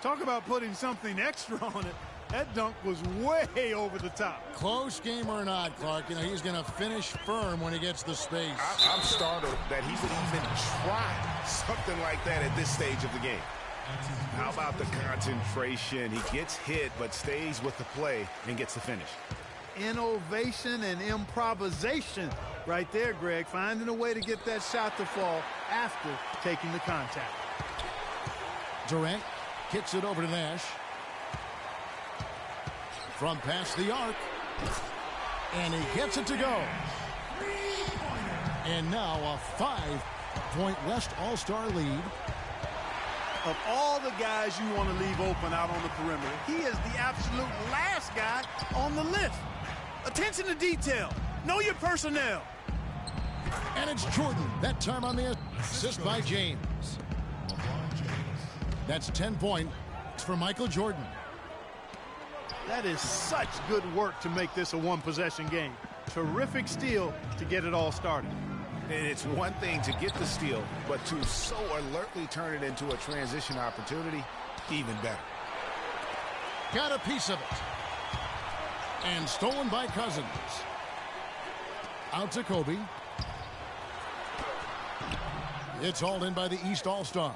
Talk about putting something extra on it. That dunk was way over the top. Close game or not, Clark, you know, he's going to finish firm when he gets the space. I'm startled that he would even try something like that at this stage of the game. How about the concentration? He gets hit but stays with the play and gets the finish. Innovation and improvisation right there, Greg. Finding a way to get that shot to fall after taking the contact. Durant kicks it over to Nash. From past the arc. And he gets it to go. And now a 5-point West All-Star lead. Of all the guys you want to leave open out on the perimeter, he is the absolute last guy on the list. Attention to detail. Know your personnel. And it's Jordan. That time on the assist by James. That's 10 points for Michael Jordan. That is such good work to make this a one-possession game. Terrific steal to get it all started. And it's one thing to get the steal, but to so alertly turn it into a transition opportunity, even better. Got a piece of it. And stolen by Cousins. Out to Kobe. It's hauled in by the East All-Stars.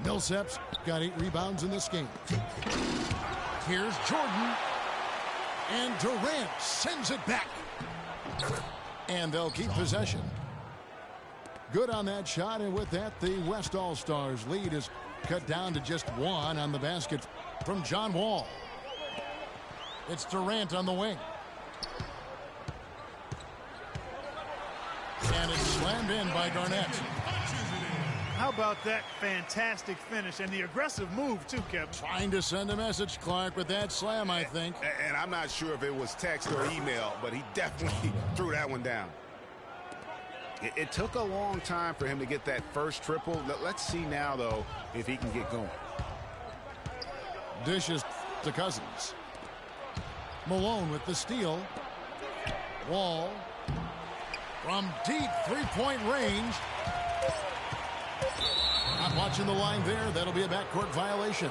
Millsap's got 8 rebounds in this game. Here's Jordan. And Durant sends it back. And they'll keep possession. Good on that shot, and with that, the West All-Stars lead is cut down to just 1 on the basket from John Wall. It's Durant on the wing. And it's slammed in by Garnett. How about that fantastic finish and the aggressive move, too, Kevin? Trying to send a message, Clark, with that slam, I think. And I'm not sure if it was text or email, but he definitely threw that one down. It took a long time for him to get that first triple. Let's see now, though, if he can get going. Dishes to Cousins. Malone with the steal. Wall. From deep three-point range. Not watching the line there. That'll be a backcourt violation.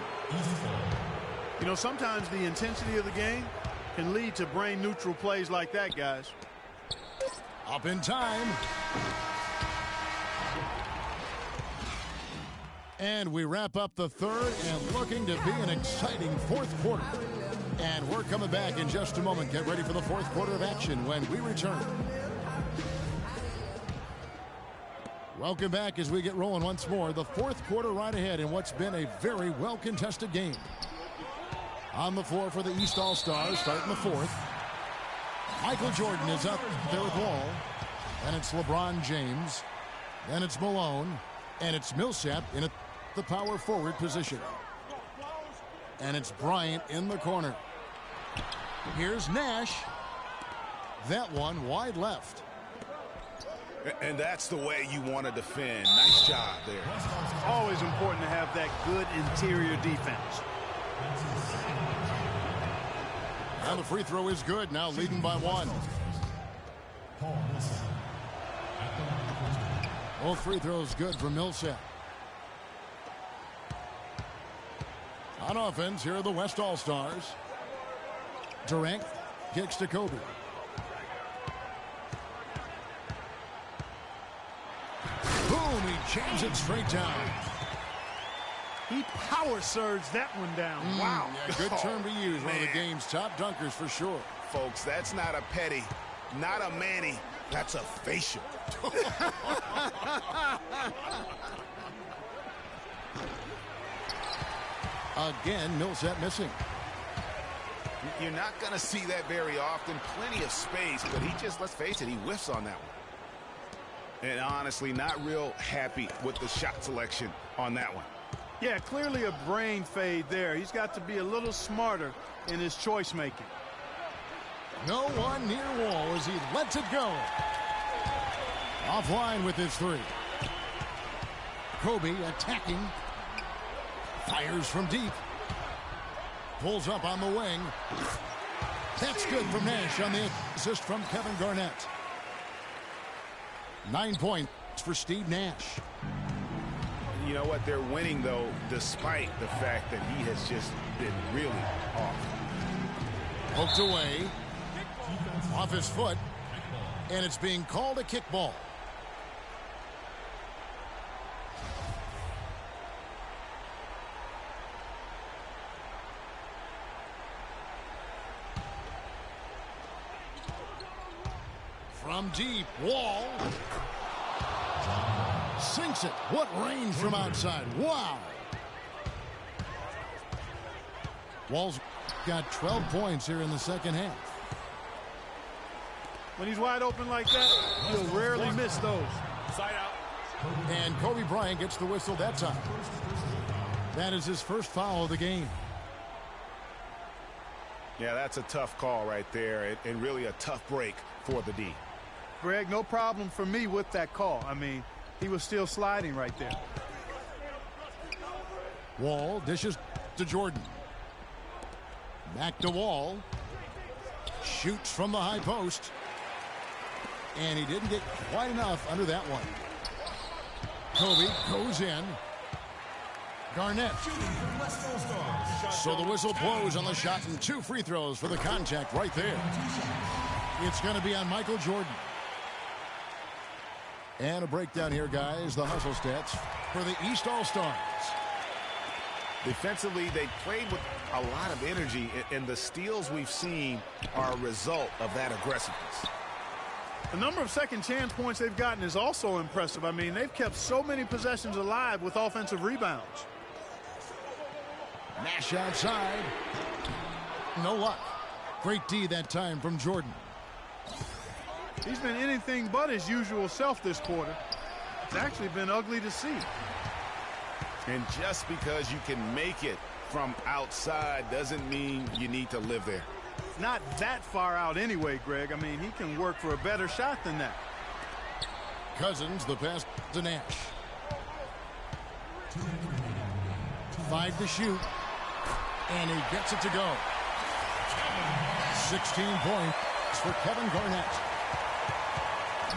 You know, sometimes the intensity of the game can lead to brain-neutral plays like that, guys. Up in time. And we wrap up the third and looking to be an exciting fourth quarter. And we're coming back in just a moment. Get ready for the fourth quarter of action when we return. Welcome back as we get rolling once more. The fourth quarter right ahead in what's been a very well-contested game. On the floor for the East All-Stars, starting the fourth. Michael Jordan is up there with Wall. And it's LeBron James. Then it's Malone. And it's Millsap in the power forward position. And it's Bryant in the corner. Here's Nash. That one wide left. And that's the way you want to defend. Nice job there. Always important to have that good interior defense. And the free throw is good. Now leading by one. Both free throws good for Millsap. On offense, here are the West All-Stars. Durant kicks to Kobe. Boom, he jams it straight down. He power surged that one down. Wow. Yeah, good term to use. One of the game's top dunkers for sure. Folks, that's not a petty, not a Manny. That's a facial. Again, Millsap missing. You're not going to see that very often. Plenty of space, but he just, let's face it, he whiffs on that one. And honestly, not real happy with the shot selection on that one. Yeah, clearly a brain fade there. He's got to be a little smarter in his choice making. No one near Wall as he lets it go. Offline with his three. Kobe attacking. Fires from deep. Pulls up on the wing. That's good from Nash on the assist from Kevin Garnett. 9 points for Steve Nash. You know what? They're winning, though, despite the fact that he has just been really off. Poked away. Off his foot. And it's being called a kickball. From deep, Wall. Sinks it. What range from outside. Wow. Wall's got 12 points here in the second half. When he's wide open like that, he'll rarely miss those. Side out. And Kobe Bryant gets the whistle that time. That is his first foul of the game. Yeah, that's a tough call right there, and really a tough break for the D. Greg, no problem for me with that call. I mean, he was still sliding right there. Wall dishes to Jordan. Back to Wall. Shoots from the high post. And he didn't get quite enough under that one. Kobe goes in. Garnett. So the whistle blows on the shot and 2 free throws for the contact right there. It's going to be on Michael Jordan. And a breakdown here, guys. The hustle stats for the East All-Stars. Defensively, they played with a lot of energy, and the steals we've seen are a result of that aggressiveness. The number of second chance points they've gotten is also impressive. I mean, they've kept so many possessions alive with offensive rebounds. Nash outside. No luck. Great D that time from Jordan. He's been anything but his usual self this quarter. It's actually been ugly to see. And just because you can make it from outside doesn't mean you need to live there. Not that far out anyway, Greg. I mean, he can work for a better shot than that. Cousins, the pass to Nash. 5 to shoot. And he gets it to go. 16 points for Kevin Garnett.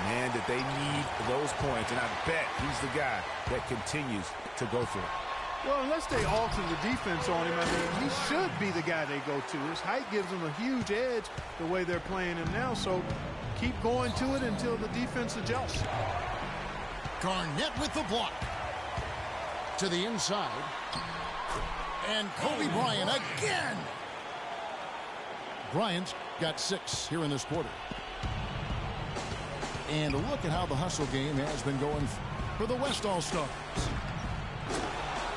Man, did they need those points, and I bet he's the guy that continues to go for it. Well, unless they alter the defense on him, I mean, he should be the guy they go to. His height gives him a huge edge the way they're playing him now, so keep going to it until the defense adjusts. Garnett with the block. To the inside. And Kobe Bryant again. Bryant's got 6 here in this quarter. And look at how the hustle game has been going for the West All-Stars.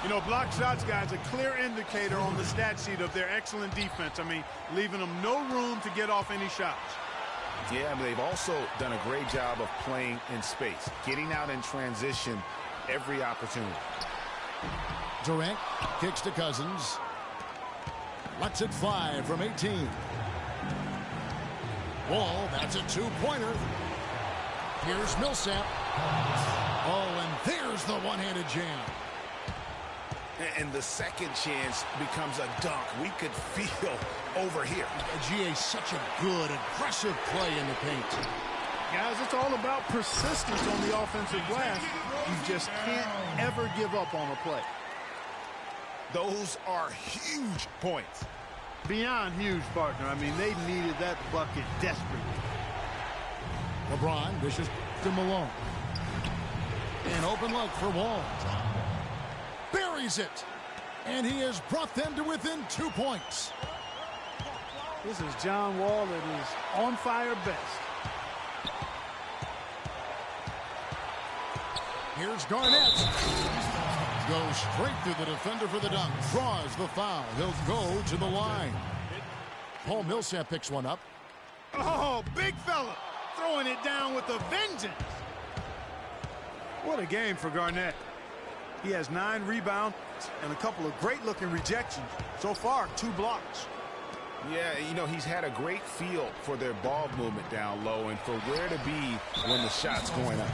You know, block shots, guys, a clear indicator on the stat sheet of their excellent defense. I mean, leaving them no room to get off any shots. Yeah, I mean, they've also done a great job of playing in space, getting out in transition every opportunity. Durant kicks to Cousins. Lets it fly from 18. Wall, that's a 2-pointer. Here's Millsap. Oh, and there's the one-handed jam. And the second chance becomes a dunk. We could feel over here. GA, such a good, aggressive play in the paint. Guys, it's all about persistence on the offensive glass. You just can't ever give up on a play. Those are huge points. Beyond huge, partner. I mean, they needed that bucket desperately. LeBron dishes to Malone. An open look for Wall. Buries it. And he has brought them to within 2 points. This is John Wall at his on fire best. Here's Garnett. Goes straight through the defender for the dunk. Draws the foul. He'll go to the line. Paul Millsap picks one up. Oh, big fella. Throwing it down with a vengeance. What a game for Garnett. He has 9 rebounds and a couple of great-looking rejections. So far, 2 blocks. Yeah, you know, he's had a great feel for their ball movement down low and for where to be when the shot's going up.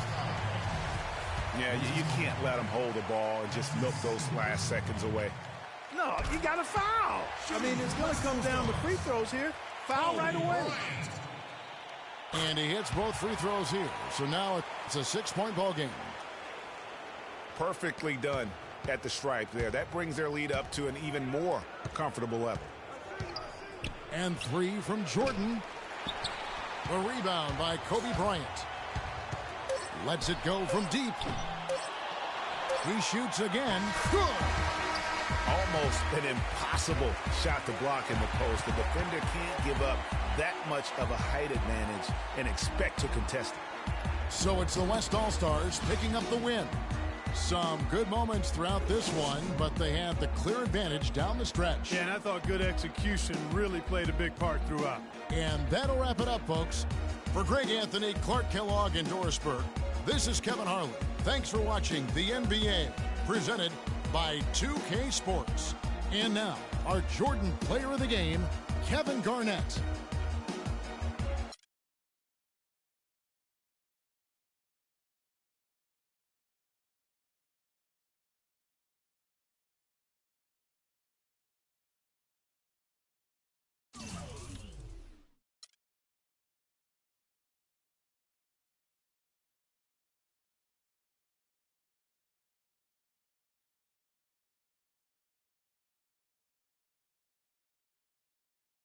Yeah, you can't let him hold the ball and just milk those last seconds away. No, you got to foul. I mean, it's going to come down to free throws here. Foul right away. And he hits both free throws here. So now it's a 6-point ball game. Perfectly done at the stripe there. That brings their lead up to an even more comfortable level. And 3 from Jordan. The rebound by Kobe Bryant. Lets it go from deep. He shoots again. Good. Almost an impossible shot to block in the post. The defender can't give up that much of a height advantage and expect to contest it. So it's the West All-Stars picking up the win. Some good moments throughout this one, but they have the clear advantage down the stretch. Yeah, and I thought good execution really played a big part throughout. And that'll wrap it up, folks. For Greg Anthony, Clark Kellogg, and Doris Burke, this is Kevin Harlan. Thanks for watching the NBA, presented by 2K Sports. And now, our Jordan Player of the Game, Kevin Garnett.